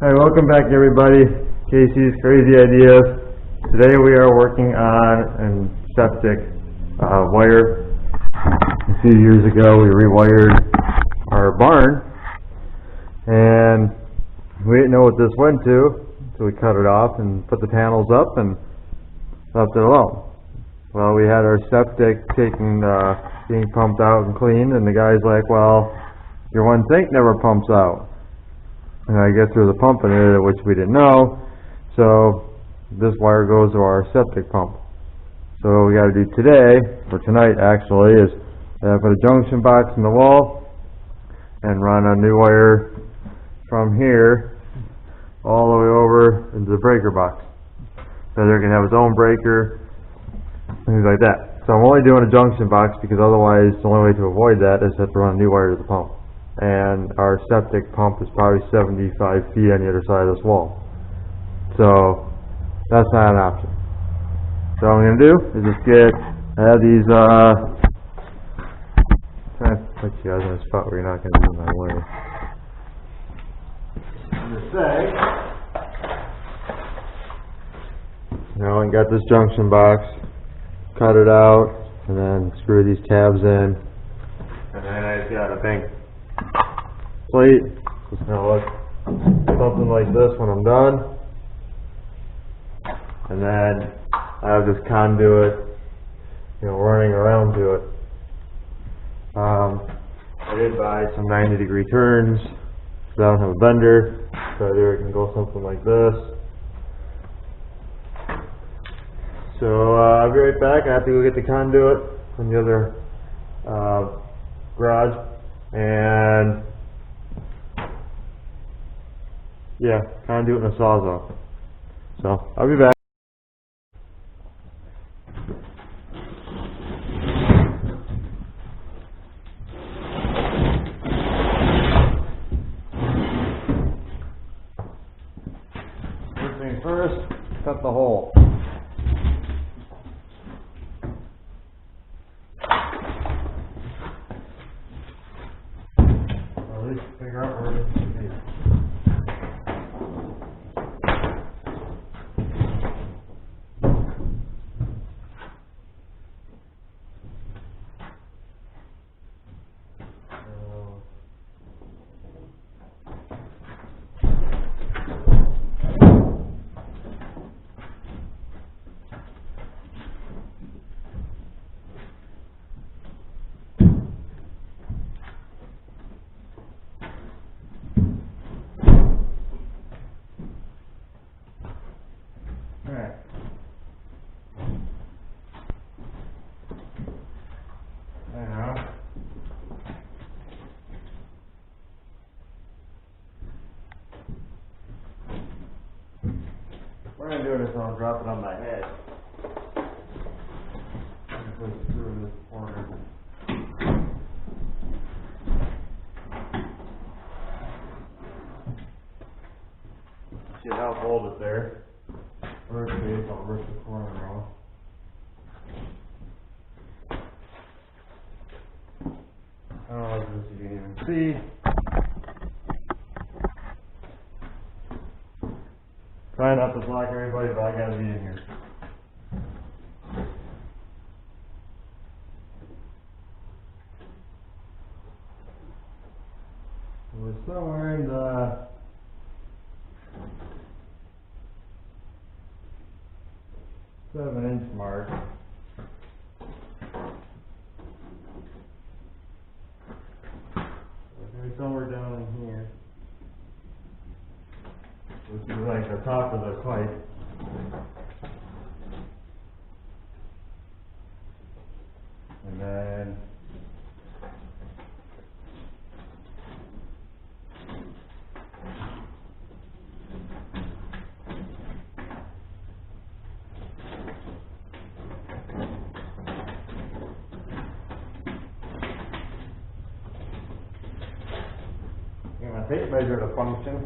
Hi, welcome back everybody. Casey's Crazy Ideas. Today we are working on a septic wire. A few years ago we rewired our barn and we didn't know what this went to, so we cut it off and put the panels up and left it alone. Well, we had our septic being pumped out and cleaned, and the guy's like, well, your one sink never pumps out. And I guess there's a pump in it, which we didn't know, so this wire goes to our septic pump. So what we got to do today, or tonight actually, is put a junction box in the wall and run a new wire from here all the way over into the breaker box. So there can have its own breaker, things like that. So I'm only doing a junction box because otherwise the only way to avoid that is to have to run a new wire to the pump. And our septic pump is probably 75 feet on the other side of this wall. So that's not an option. So what I'm going to do is just I have these, trying to put you guys in a spot where you're not going to be in my way. I'm going to say, and got this junction box, cut it out, and then screw these tabs in. And then I just got a bank plate. It's going to look something like this when I'm done. And then I have this conduit, running around to it. I did buy some 90-degree turns because I don't have a bender, so either it can go something like this. So I'll be right back. I have to go get the conduit from the other garage, and conduit and a sawzall. So I'll be back. First thing first, cut the hole. At least figure out where it should be. Alright. Now, we're going to do this, I'll drop it on my head. I'm going to put it through this corner. Should help hold it there. Worst case, I'll rip the corner off. I don't know if you can even see. Try not to block everybody, but I gotta be in here. We're somewhere in the 7-inch mark. Maybe somewhere down in here, which is like the top of the pipe. And then my tape measure to function.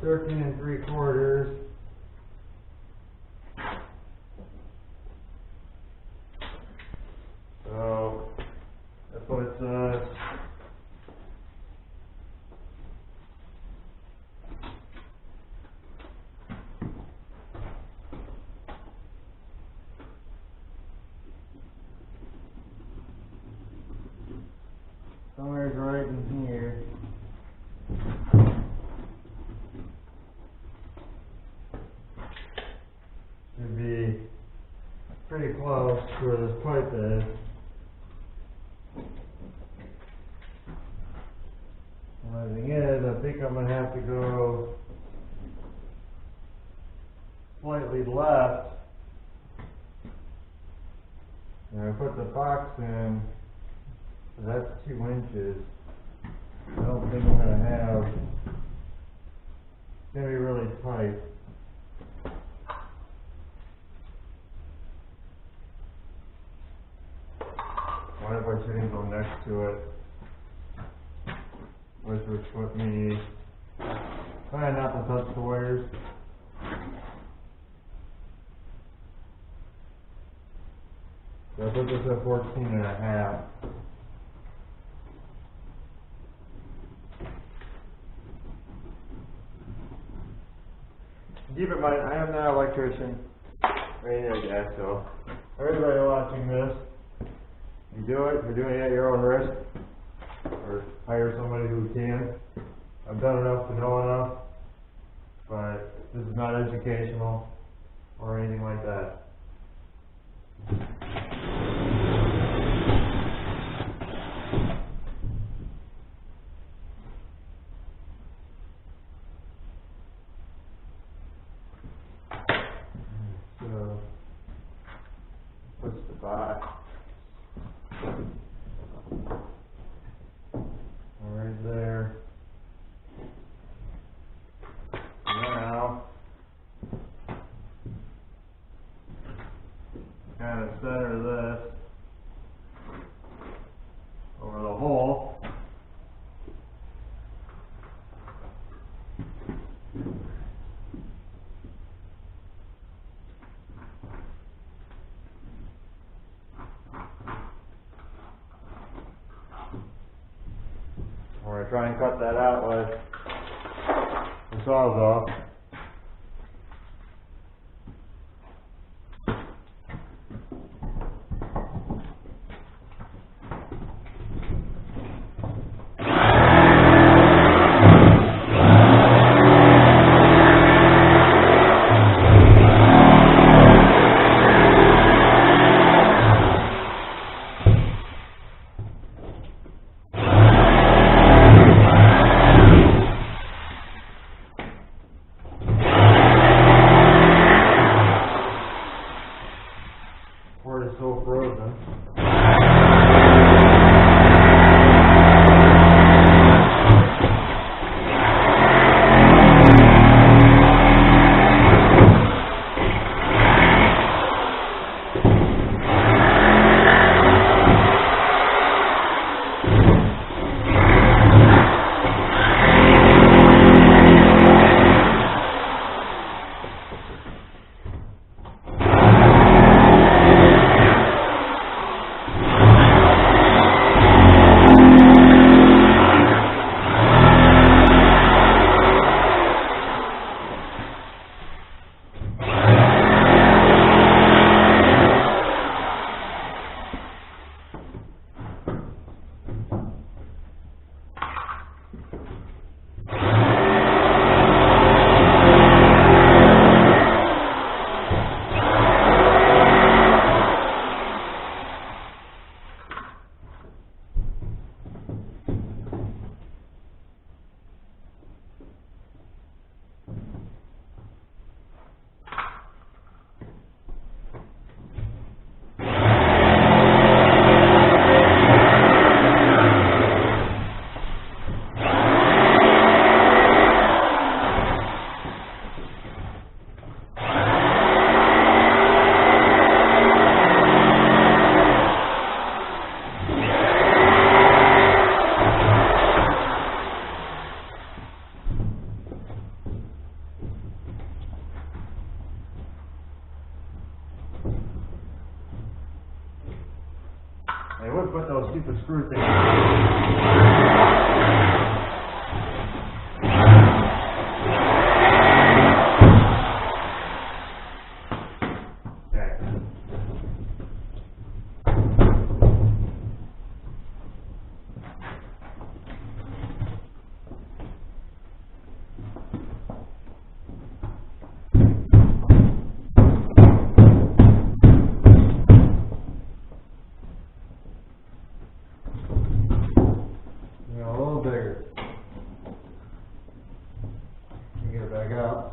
13 3/4. So that's what it says. Somewhere's right in here. Should be pretty close to where this pipe is. The only thing is, I think I'm going to have to go slightly left. And I put the box in, so that's 2 inches. I don't think I'm going to have, it's going to be really tight. What if I shouldn't go next to it? Which would put me, trying not to touch the wires. So I put this at 14.5. Keep in mind, I am not an electrician or anything like that, so everybody watching this, you do it, you're doing it at your own risk, or hire somebody who can. I've done enough to know enough, but this is not educational or anything like that. So, push the box. Right there. Now, kind of center this over the hole. We're going to try and cut that out with the sawzall. those stupid screw things. Back out.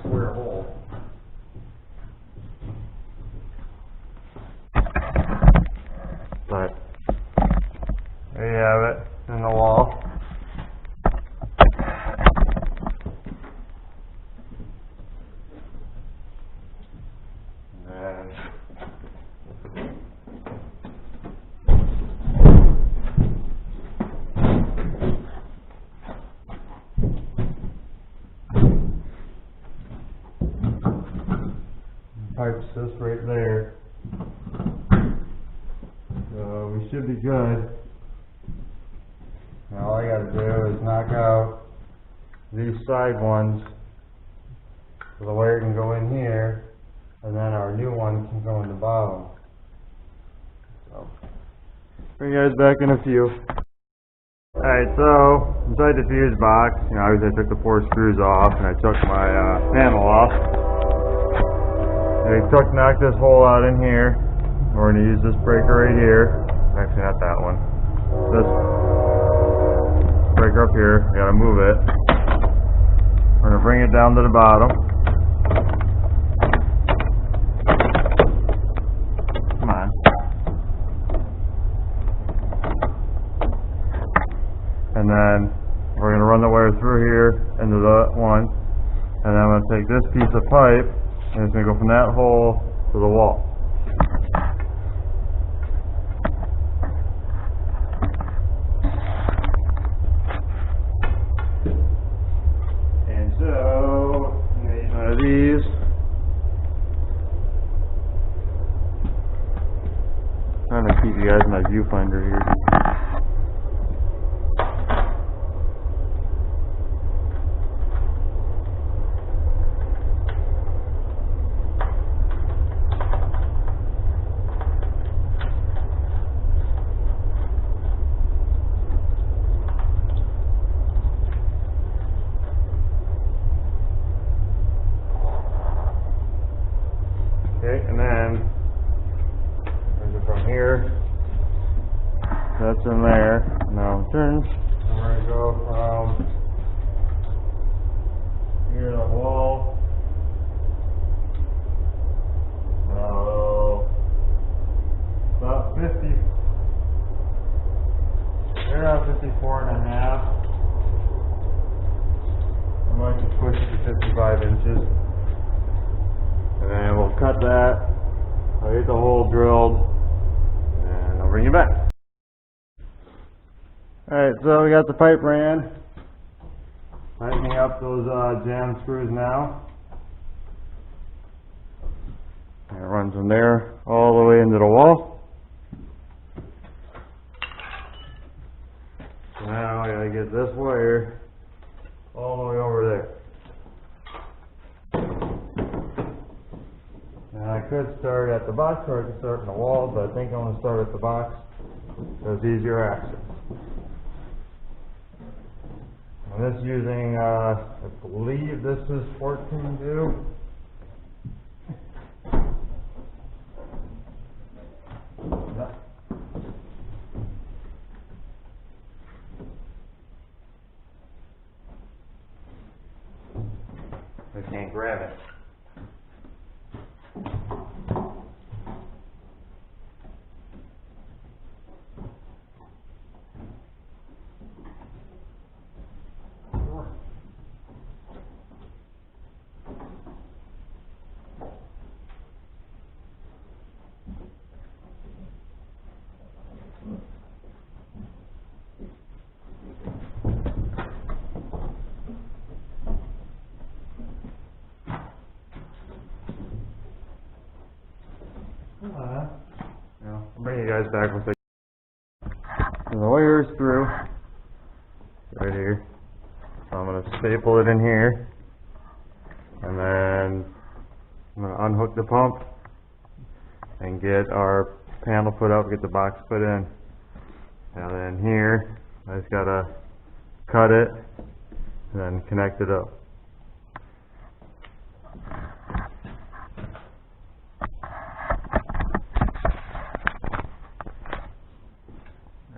Square hole. But there you have it in the wall. And pipes just right there, so we should be good. Now all I gotta do is knock out these side ones so the wire can go in here, and then our new one can go in the bottom. So bring you guys back in a few. Alright, so inside the fuse box, obviously I took the 4 screws off and I took my panel off. I knocked this hole out in here. We're going to use this breaker right here. Actually, not that one. This breaker up here. Got to move it. We're going to bring it down to the bottom. Come on. And then we're going to run the wire through here into the one. And then I'm going to take this piece of pipe, and it's going to go from that hole to the wall. And so, I'm going to use one of these. I'm trying to keep you guys in my viewfinder here. Okay, and then from here, that's in there. Now turn. And we're going to go from here to the wall. About 50. They're around 54.5. I might just push it to 55 inches. And then we'll cut that. I'll get the hole drilled, and I'll bring you back. Alright, so we got the pipe ran. Tightening up those jam screws now. And it runs from there all the way into the wall. So now I gotta get this wire all the way over there. And I could start at the box, or I could start in the wall, but I think I'm going to start at the box. It's easier access. And this using, I believe this is 14-2. I can't grab it. guys back with the wire is through right here. So I'm going to staple it in here, and then I'm going to unhook the pump and get our panel put up, get the box put in. And then here, I just got to cut it and then connect it up.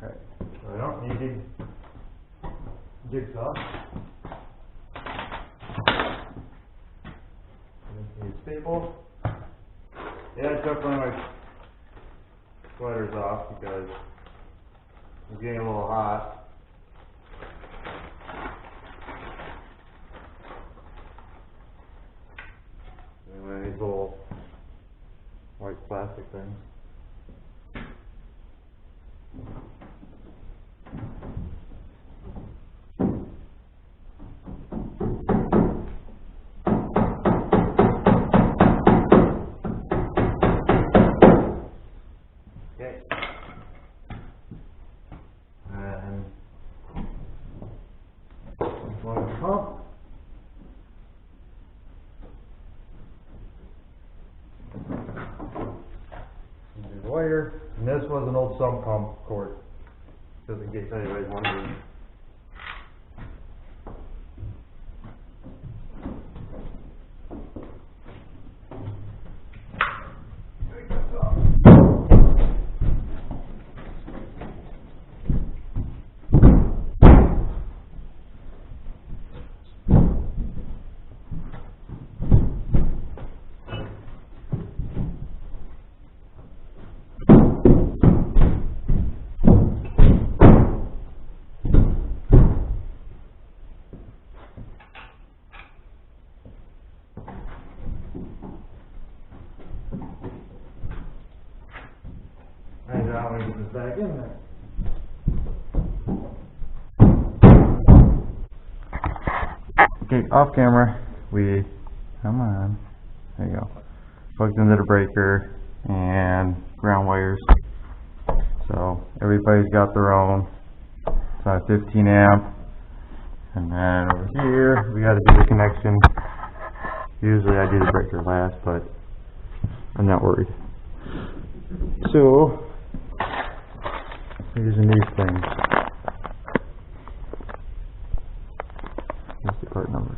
Alright, so I don't need jigsaw. Need staples. Yeah, I took one of my sweaters off because it's getting a little hot. And one of these little white plastic things. Okay. And one pump. The wire, and this was an old sump pump cord, just in case anybody's wondering. And now we get this back in there. Okay, off camera, come on, there you go, plugged into the breaker and ground wires. So everybody's got their own. It's on 15 amp. And then over here, we got to do the connection. Usually I do the breaker last, but I'm not worried. So, using these things. Here's the part number.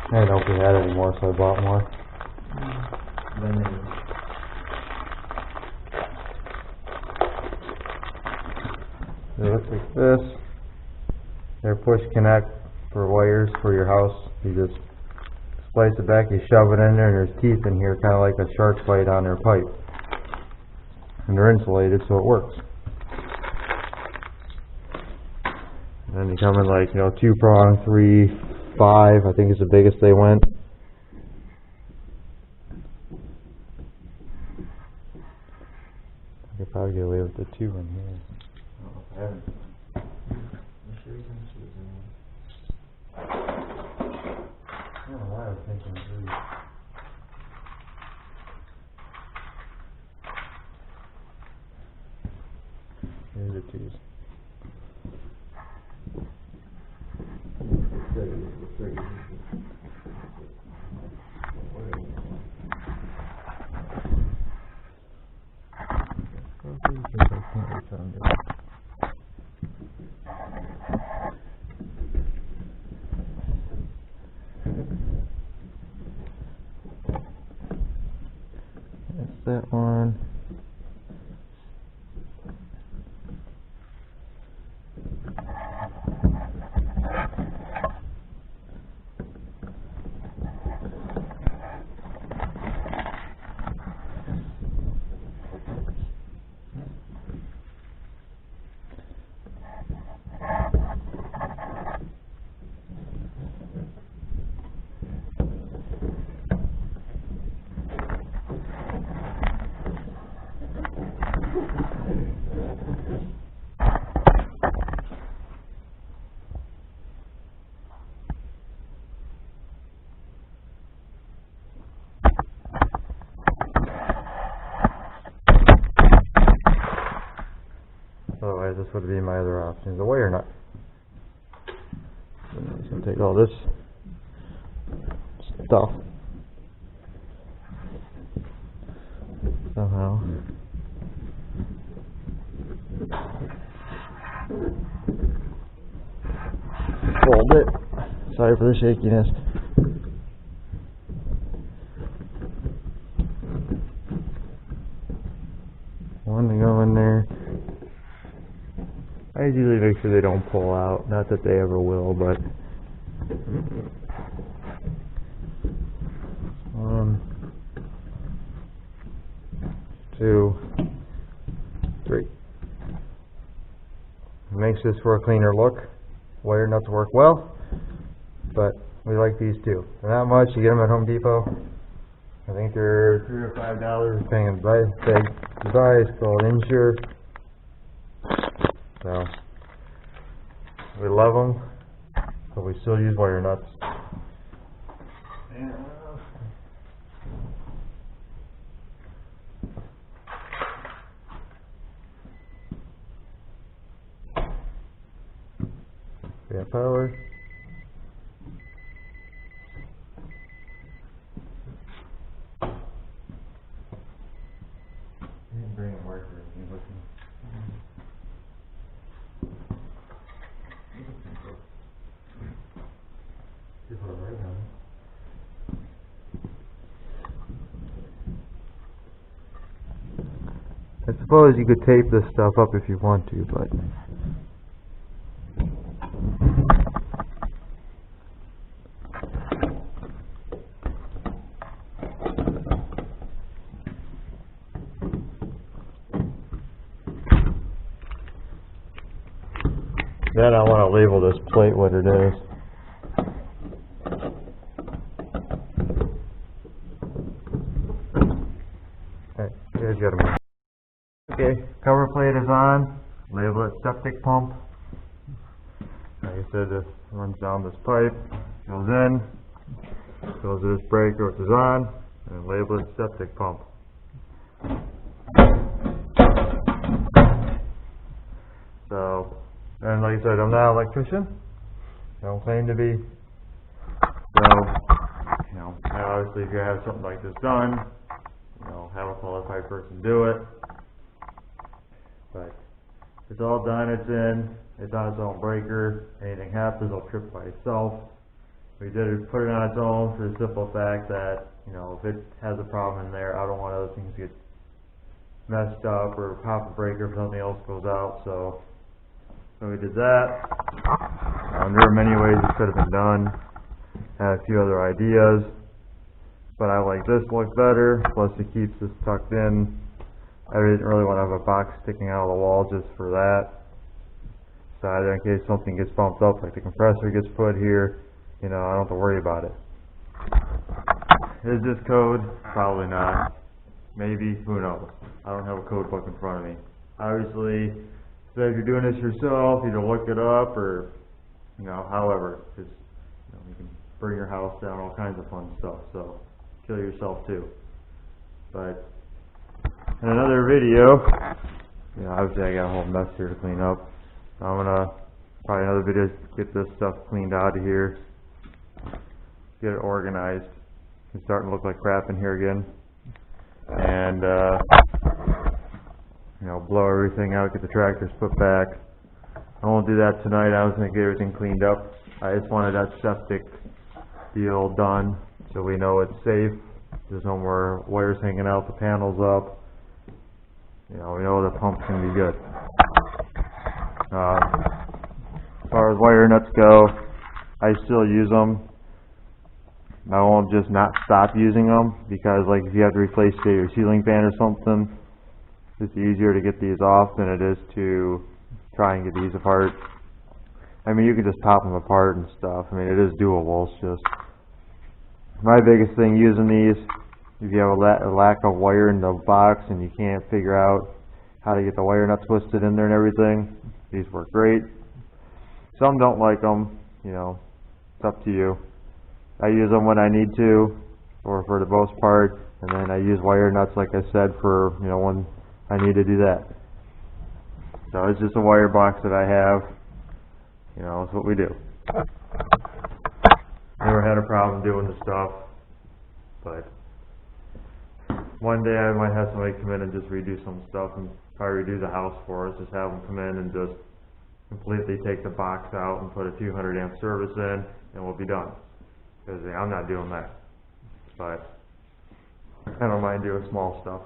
I didn't know if we had any more, so I bought more. It looks like this. They're push connect for wires for your house. You just splice it back, you shove it in there, and there's teeth in here, kind of like a shark bite on their pipe. And they're insulated, so it works. And then you come in like, 2-prong, 3, 5, I think is the biggest they went. I could probably get away with the 2 in here. I haven't. I'm sure you can see it. I don't know why I was thinking 3. Here's the 2s. That's that one. would be my other option, the wire nut. So I'm just going to take all this stuff somehow. Fold it. Sorry for the shakiness. One to go in there. I usually make sure they don't pull out. Not that they ever will, but 1, 2, 3. Makes this for a cleaner look. Wire nuts work well, but we like these too. They're not much. You get them at Home Depot. I think they're $3 or $5 depending on the device. Called Insure. So we love them, but we still use wire nuts. We have power. Bring a marker. I suppose you could tape this stuff up if you want to, but then I want to label this plate what it is. Alright, here's the other one. Okay, cover plate is on. Label it septic pump. Like I said, this runs down this pipe, goes in, goes to this breaker which is on, and label it septic pump. So, and like I said, I'm not an electrician. I don't claim to be. So, obviously if you have something like this done, have a qualified person do it. But it's all done, it's in, it's on its own breaker. Anything happens, it'll trip by itself. We did put it on its own for the simple fact that, if it has a problem in there, I don't want other things to get messed up or pop a breaker if something else goes out. So we did that. There are many ways it could have been done. I had a few other ideas, but I like this look better. Plus, it keeps this tucked in. I didn't really want to have a box sticking out of the wall just for that. So either in case something gets bumped up, like the compressor gets put here, I don't have to worry about it. Is this code? Probably not. Maybe. Who knows? I don't have a code book in front of me. Obviously, so if you're doing this yourself, either look it up or, however, because you can burn your house down, all kinds of fun stuff. So kill yourself too. But in another video, obviously I got a whole mess here to clean up. I'm gonna probably another video get this stuff cleaned out of here, get it organized. It's starting to look like crap in here again, and blow everything out, get the tractors put back. I won't do that tonight. I was gonna get everything cleaned up. I just wanted that septic deal done so we know it's safe. There's no more wires hanging out, the panels up. We know the pump's gonna be good. As far as wire nuts go, I still use them. I won't just not stop using them because, like, if you have to replace, say, your ceiling fan or something, it's easier to get these off than it is to try and get these apart. I mean, you can just pop them apart and stuff. I mean, it is doable. It's just my biggest thing using these, if you have a lack of wire in the box and you can't figure out how to get the wire nuts twisted in there and everything, these work great. Some don't like them, it's up to you. I use them when I need to, or for the most part, and then I use wire nuts, like I said, for, when I need to do that. So it's just a wire box that I have. You know, it's what we do. Never had a problem doing the stuff, but one day I might have somebody come in and just redo some stuff and probably redo the house for us. Just have them come in and just completely take the box out and put a 200 amp service in, and we'll be done. Because I'm not doing that. But I don't mind doing small stuff.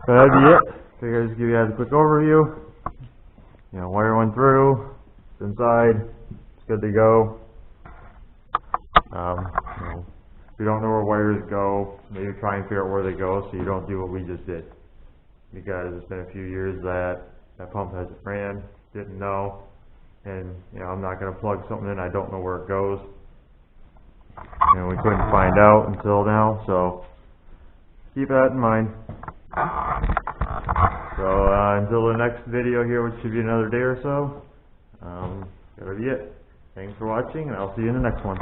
So that'd be it. Figured I'd just give you guys a quick overview. You know, wire went through, it's inside, it's good to go. You know, if you don't know where wires go, maybe try and figure out where they go so you don't do what we just did. Because it's been a few years that pump hasn't ran, didn't know, and you know, I'm not going to plug something in I don't know where it goes. And we couldn't find out until now, so keep that in mind. So until the next video here, which should be another day or so, that'll be it. Thanks for watching, and I'll see you in the next one.